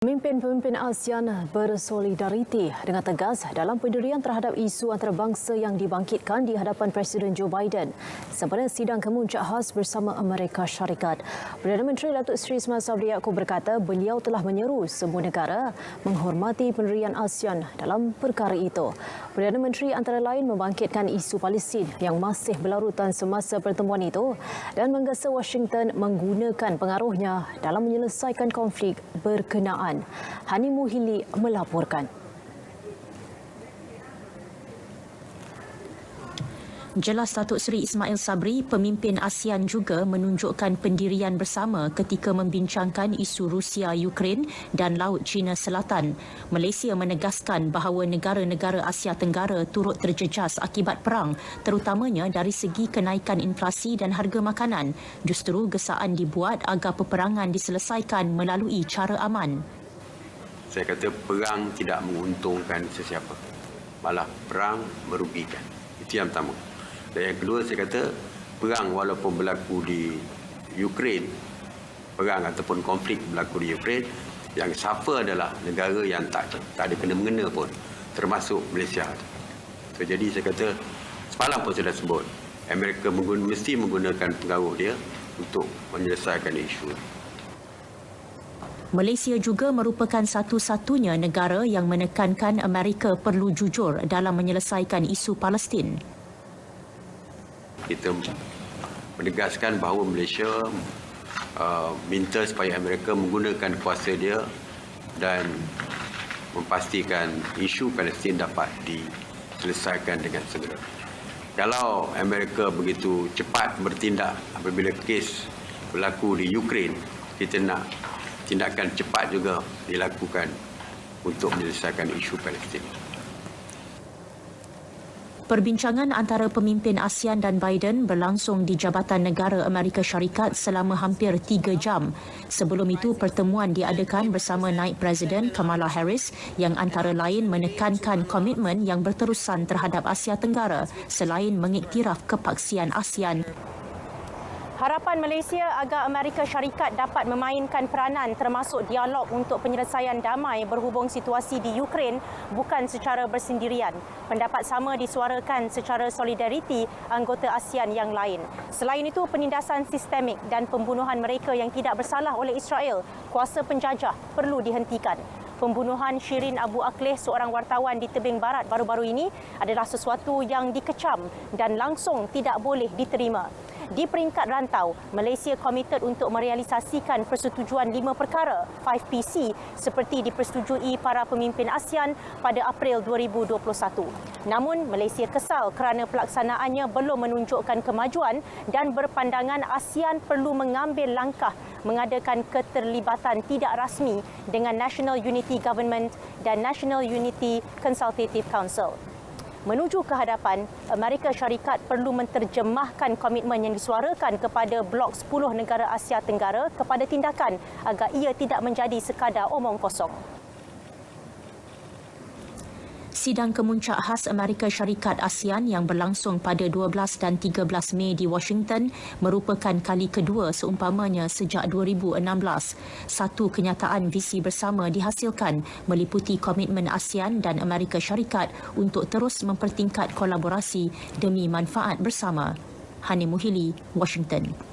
Pemimpin-pemimpin ASEAN bersolidariti dengan tegas dalam pendirian terhadap isu antarabangsa yang dibangkitkan di hadapan Presiden Joe Biden sempena sidang kemuncak khas bersama Amerika Syarikat. Perdana Menteri Datuk Seri Ismail Sabri Yaakob berkata beliau telah menyeru semua negara menghormati pendirian ASEAN dalam perkara itu. Perdana Menteri antara lain membangkitkan isu Palestin yang masih berlarutan semasa pertemuan itu dan menggesa Washington menggunakan pengaruhnya dalam menyelesaikan konflik berkenaan. Hani Muhili melaporkan. Jelas Datuk Seri Ismail Sabri, pemimpin ASEAN juga menunjukkan pendirian bersama ketika membincangkan isu Rusia, Ukraine dan Laut Cina Selatan. Malaysia menegaskan bahawa negara-negara Asia Tenggara turut terjejas akibat perang, terutamanya dari segi kenaikan inflasi dan harga makanan. Justru gesaan dibuat agar peperangan diselesaikan melalui cara aman. Saya kata perang tidak menguntungkan sesiapa. Malah perang merugikan. Itu yang pertama. Dan yang kedua saya kata perang walaupun berlaku di Ukraine, perang ataupun konflik berlaku di Ukraine, yang suffer adalah negara yang tak ada kena-mengena pun, termasuk Malaysia. So, jadi saya kata semalam pun sudah sebut, Amerika mesti menggunakan pengaruh dia untuk menyelesaikan isu. Malaysia juga merupakan satu-satunya negara yang menekankan Amerika perlu jujur dalam menyelesaikan isu Palestin. Kita menegaskan bahawa Malaysia minta supaya Amerika menggunakan kuasa dia dan memastikan isu Palestin dapat diselesaikan dengan segera. Kalau Amerika begitu cepat bertindak apabila kes berlaku di Ukraine, kita nak tindakan cepat juga dilakukan untuk menyelesaikan isu Palestin. Perbincangan antara pemimpin ASEAN dan Biden berlangsung di Jabatan Negara Amerika Syarikat selama hampir 3 jam. Sebelum itu, pertemuan diadakan bersama Naib Presiden Kamala Harris yang antara lain menekankan komitmen yang berterusan terhadap Asia Tenggara selain mengiktiraf kepaksian ASEAN. Harapan Malaysia agar Amerika Syarikat dapat memainkan peranan termasuk dialog untuk penyelesaian damai berhubung situasi di Ukraine bukan secara bersendirian. Pendapat sama disuarakan secara solidariti anggota ASEAN yang lain. Selain itu, penindasan sistemik dan pembunuhan mereka yang tidak bersalah oleh Israel, kuasa penjajah, perlu dihentikan. Pembunuhan Shirin Abu Akleh, seorang wartawan di Tebing Barat baru-baru ini adalah sesuatu yang dikecam dan langsung tidak boleh diterima. Di peringkat rantau, Malaysia komited untuk merealisasikan persetujuan 5 perkara 5PC seperti dipersetujui para pemimpin ASEAN pada April 2021. Namun, Malaysia kesal kerana pelaksanaannya belum menunjukkan kemajuan dan berpandangan ASEAN perlu mengambil langkah mengadakan keterlibatan tidak rasmi dengan National Unity Government dan National Unity Consultative Council. Menuju ke hadapan, Amerika Syarikat perlu menterjemahkan komitmen yang disuarakan kepada Blok 10 negara Asia Tenggara kepada tindakan agar ia tidak menjadi sekadar omong kosong. Sidang kemuncak khas Amerika Syarikat ASEAN yang berlangsung pada 12 dan 13 Mei di Washington merupakan kali kedua seumpamanya sejak 2016. Satu kenyataan visi bersama dihasilkan meliputi komitmen ASEAN dan Amerika Syarikat untuk terus mempertingkat kolaborasi demi manfaat bersama. Hani Muhili, Washington.